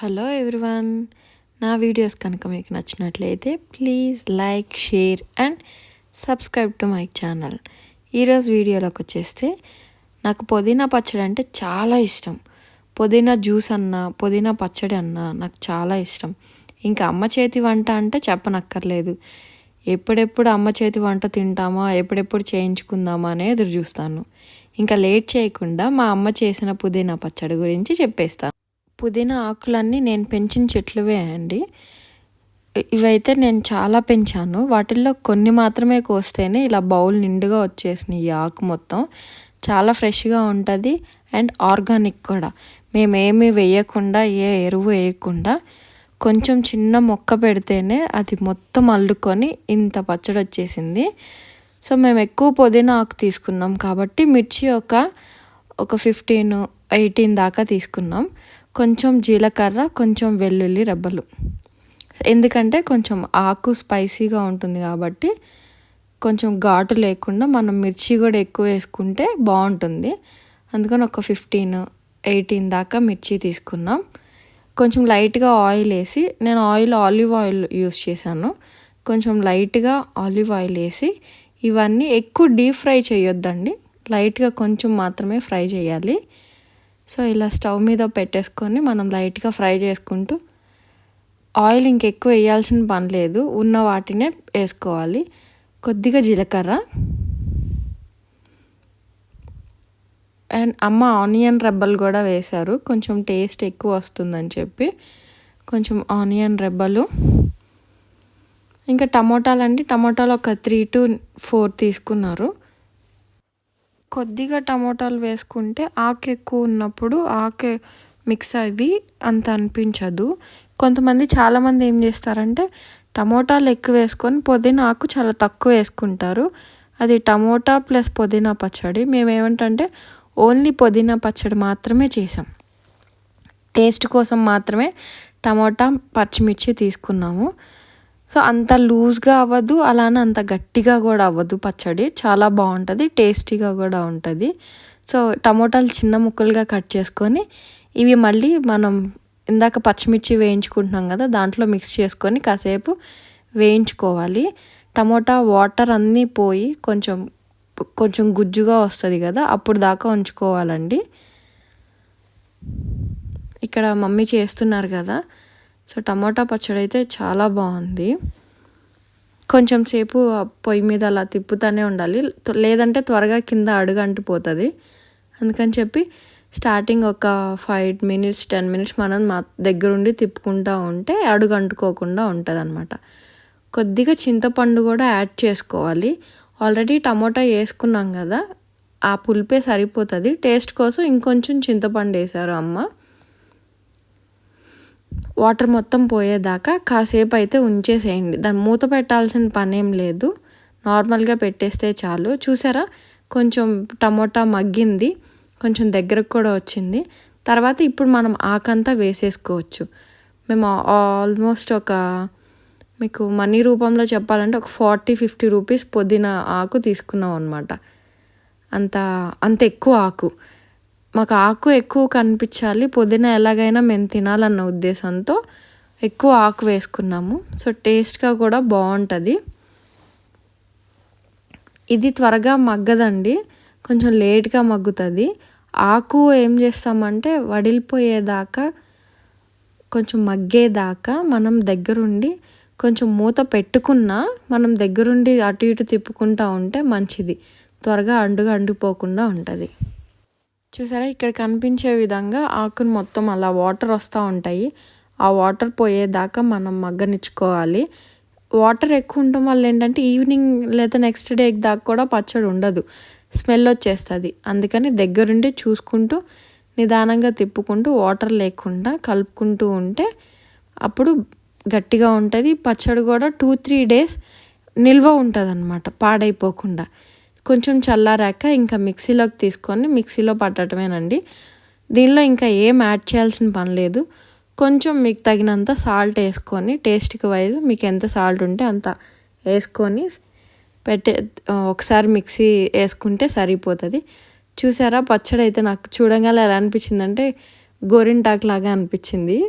Hello everyone, నా videos కనుక మీకు నచ్చినట్లయితే please like, share and subscribe to my channel. ఈరోజు వీడియోలోకి వచ్చేస్తే నాకు పుదీనా పచ్చడి అంటే చాలా ఇష్టం. పుదీనా జ్యూస్ అన్నా, పుదీనా పచ్చడి అన్నా నాకు చాలా ఇష్టం. ఇంకా అమ్మ చేతి వంట అంటే చెప్పనక్కర్లేదు. ఎప్పుడెప్పుడు అమ్మ చేతి వంట తింటామా, ఎప్పుడెప్పుడు చేయించుకుందామా అనే ఎదురు చూస్తాను. ఇంకా లేట్ చేయకుండా మా అమ్మ చేసిన పుదీనా పచ్చడి గురించి చెప్పేస్తాను. పుదీనా ఆకులన్నీ నేను పెంచిన చెట్లువే అండి. ఇవైతే నేను చాలా పెంచాను. వాటిల్లో కొన్ని మాత్రమే కోస్తేనే ఇలా బౌల్ నిండుగా వచ్చేసినాయి. ఈ ఆకు మొత్తం చాలా ఫ్రెష్గా ఉంటుంది అండ్ ఆర్గానిక్ కూడా. మేమేమీ వేయకుండా, ఏ ఎరువు వేయకుండా కొంచెం చిన్న మొక్క పెడితేనే అది మొత్తం అల్లుకొని ఇంత పచ్చడి వచ్చేసింది. సో మేము ఎక్కువ పుదీనా ఆకు తీసుకున్నాం కాబట్టి మిర్చి ఒక 15-18 దాకా తీసుకున్నాం. కొంచెం జీలకర్ర, కొంచెం వెల్లుల్లి రెబ్బలు, ఎందుకంటే కొంచెం ఆకు స్పైసీగా ఉంటుంది కాబట్టి కొంచెం ఘాటు లేకుండా మనం మిర్చి కూడా ఎక్కువ వేసుకుంటే బాగుంటుంది. అందుకని ఒక 15-18 దాకా మిర్చి తీసుకున్నాం. కొంచెం లైట్గా ఆయిల్ వేసి, నేను ఆలివ్ ఆయిల్ యూస్ చేశాను. కొంచెం లైట్గా ఆలివ్ ఆయిల్ వేసి ఇవన్నీ ఎక్కువ డీప్ ఫ్రై చేయొద్దండి, లైట్గా కొంచెం మాత్రమే ఫ్రై చేయాలి. సో ఇలా స్టవ్ మీద పెట్టేసుకొని మనం లైట్గా ఫ్రై చేసుకుంటూ, ఆయిల్ ఇంకెక్కువ వేయాల్సిన పని లేదు, ఉన్న వాటినే వేసుకోవాలి. కొద్దిగా జీలకర్ర అండ్ అమ్మ ఆనియన్ రెబ్బలు కూడా వేశారు, కొంచెం టేస్ట్ ఎక్కువ వస్తుందని చెప్పి కొంచెం ఆనియన్ రెబ్బలు. ఇంకా టమోటాలు ఒక 3-4 తీసుకున్నారు. కొద్దిగా టమోటాలు వేసుకుంటే ఆకు ఎక్కువ ఉన్నప్పుడు ఆకు మిక్స్ అవి అంత అనిపించదు. చాలామంది ఏం చేస్తారంటే టమోటాలు ఎక్కువ వేసుకొని పుదీనా ఆకు చాలా తక్కువ వేసుకుంటారు. అది టమోటా ప్లస్ పుదీనా పచ్చడి. మేమేమంటే ఓన్లీ పుదీనా పచ్చడి మాత్రమే చేసాం. టేస్ట్ కోసం మాత్రమే టమోటా, పచ్చిమిర్చి తీసుకున్నాము. సో అంత లూజ్గా అవ్వదు, అలానే అంత గట్టిగా కూడా అవ్వదు. పచ్చడి చాలా బాగుంటుంది, టేస్టీగా కూడా ఉంటుంది. సో టమోటాలు చిన్న ముక్కలుగా కట్ చేసుకొని ఇవి మళ్ళీ మనం ఇందాక పచ్చిమిర్చి వేయించుకుంటున్నాం కదా, దాంట్లో మిక్స్ చేసుకొని కాసేపు వేయించుకోవాలి. టమోటా వాటర్ అన్నీ పోయి కొంచెం గుజ్జుగా వస్తుంది కదా, అప్పుడు దాకా ఉంచుకోవాలండి. ఇక్కడ మమ్మీ చేస్తున్నారు కదా. సో టమోటా పచ్చడి అయితే చాలా బాగుంది. కొంచెం సేపు పొయ్యి మీద అలా తిప్పుతూనే ఉండాలి, లేదంటే త్వరగా కింద అడుగు అంటిపోతుంది. అందుకని చెప్పి స్టార్టింగ్ ఒక 5-10 మినిట్స్ మనం దగ్గరుండి తిప్పుకుంటూ ఉంటే అడుగు అంటుకోకుండా ఉంటుంది అన్నమాట. కొద్దిగా చింతపండు కూడా యాడ్ చేసుకోవాలి. ఆల్రెడీ టమోటా వేసుకున్నాం కదా, ఆ పులిపే సరిపోతుంది. టేస్ట్ కోసం ఇంకొంచెం చింతపండు వేశారు అమ్మ. వాటర్ మొత్తం పోయేదాకా కాసేపు అయితే ఉంచేసేయండి. దాన్ని మూత పెట్టాల్సిన పని ఏం లేదు, నార్మల్గా పెట్టేస్తే చాలు. చూసారా, కొంచెం టమోటా మగ్గింది, కొంచెం దగ్గరకు కూడా వచ్చింది. తర్వాత ఇప్పుడు మనం ఆకంతా వేసేసుకోవచ్చు. మేము ఆల్మోస్ట్ మీకు మనీ రూపంలో చెప్పాలంటే ఒక 40-50 రూపీస్ పుదీనా ఆకు తీసుకున్నాం అనమాట. అంత ఎక్కువ ఆకు. మాకు ఆకు ఎక్కువ కనిపించాలి, పుదీనా ఎలాగైనా మేము తినాలన్న ఉద్దేశంతో ఎక్కువ ఆకు వేసుకున్నాము. సో టేస్ట్గా కూడా బాగుంటుంది. ఇది త్వరగా మగ్గదండి, కొంచెం లేట్గా మగ్గుతుంది. ఆకు ఏం చేస్తామంటే వడిలిపోయేదాకా, కొంచెం మగ్గేదాకా మనం దగ్గరుండి కొంచెం మూత పెట్టుకున్నా మనం దగ్గరుండి అటు ఇటు తిప్పుకుంటూ ఉంటే మంచిది, త్వరగా అంటుపోకుండా ఉంటుంది. చూసారా, ఇక్కడ కనిపించే విధంగా ఆకును మొత్తం అలా వాటర్ వస్తూ ఉంటాయి. ఆ వాటర్ పోయేదాకా మనం మగ్గనిచ్చుకోవాలి. వాటర్ ఎక్కువ ఉండటం వల్ల ఏంటంటే ఈవినింగ్ లేదా నెక్స్ట్ డే దాకా కూడా పచ్చడి ఉండదు, స్మెల్ వచ్చేస్తుంది. అందుకని దగ్గరుండి చూసుకుంటూ నిదానంగా తిప్పుకుంటూ వాటర్ లేకుండా కలుపుకుంటూ ఉంటే అప్పుడు గట్టిగా ఉంటుంది. పచ్చడి కూడా 2-3 డేస్ నిల్వ ఉంటుంది అన్నమాట, పాడైపోకుండా. కొంచెం చల్లారాక ఇంకా మిక్సీలోకి తీసుకొని మిక్సీలో పట్టడమేనండి. దీనిలో ఇంకా ఏం యాడ్ చేయాల్సిన పని లేదు. కొంచెం మీకు తగినంత సాల్ట్ వేసుకొని, టేస్ట్కి వైజ్ మీకు ఎంత సాల్ట్ ఉంటే అంత వేసుకొని ఒకసారి మిక్సీ వేసుకుంటే సరిపోతుంది. చూసారా, పచ్చడి అయితే నాకు చూడగానే ఎలా అనిపించిందంటే గోరింటాకు లాగా అనిపించింది.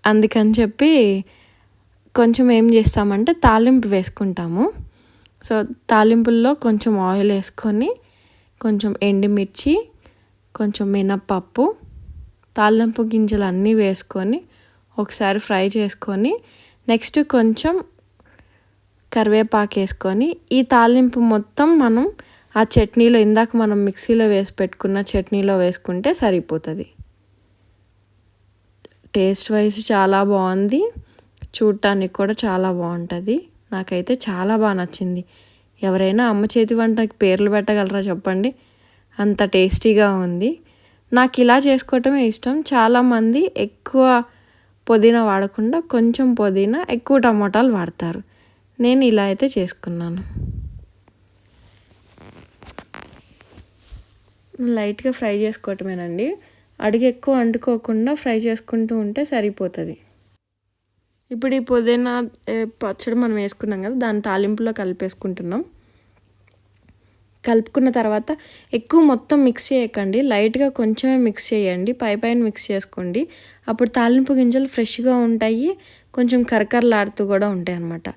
అందుకని చెప్పి కొంచెం ఏం చేస్తామంటే తాలింపు వేసుకుంటాము. సో తాలింపుల్లో కొంచెం ఆయిల్ వేసుకొని కొంచెం ఎండుమిర్చి, కొంచెం మినప్పప్పు, తాలింపు గింజలు అన్నీ వేసుకొని ఒకసారి ఫ్రై చేసుకొని నెక్స్ట్ కొంచెం కరివేపాకు వేసుకొని ఈ తాలింపు మొత్తం మనం ఆ చట్నీలో ఇందాక మనం మిక్సీలో వేసి పెట్టుకున్న చట్నీలో వేసుకుంటే సరిపోతుంది. టేస్ట్ వైజ్ చాలా బాగుంది, చూడటానికి కూడా చాలా బాగుంటుంది. నాకైతే చాలా బాగా నచ్చింది. ఎవరైనా అమ్మ చేతి వంటకి పేర్లు పెట్టగలరా చెప్పండి, అంత టేస్టీగా ఉంది. నాకు ఇలా చేసుకోవటమే ఇష్టం. చాలామంది ఎక్కువ పుదీనా వాడకుండా కొంచెం పుదీనా ఎక్కువ టమాటాలు వాడతారు. నేను ఇలా అయితే చేసుకున్నాను. లైట్గా ఫ్రై చేసుకోవటమేనండి, అడిగి ఎక్కువ అంటుకోకుండా ఫ్రై చేసుకుంటూ ఉంటే సరిపోతుంది. ఇప్పుడు ఈ పుదీనా పచ్చడి మనం వేసుకున్నాం కదా, దాని తాలింపులో కలిపేసుకుంటున్నాం. కలుపుకున్న తర్వాత ఎక్కువ మొత్తం మిక్స్ చేయకండి, లైట్గా కొంచెమే మిక్స్ చేయండి, పైన మిక్స్ చేసుకోండి. అప్పుడు తాలింపు గింజలు ఫ్రెష్గా ఉంటాయి, కొంచెం కరకరలాడుతూ కూడా ఉంటాయి అన్నమాట.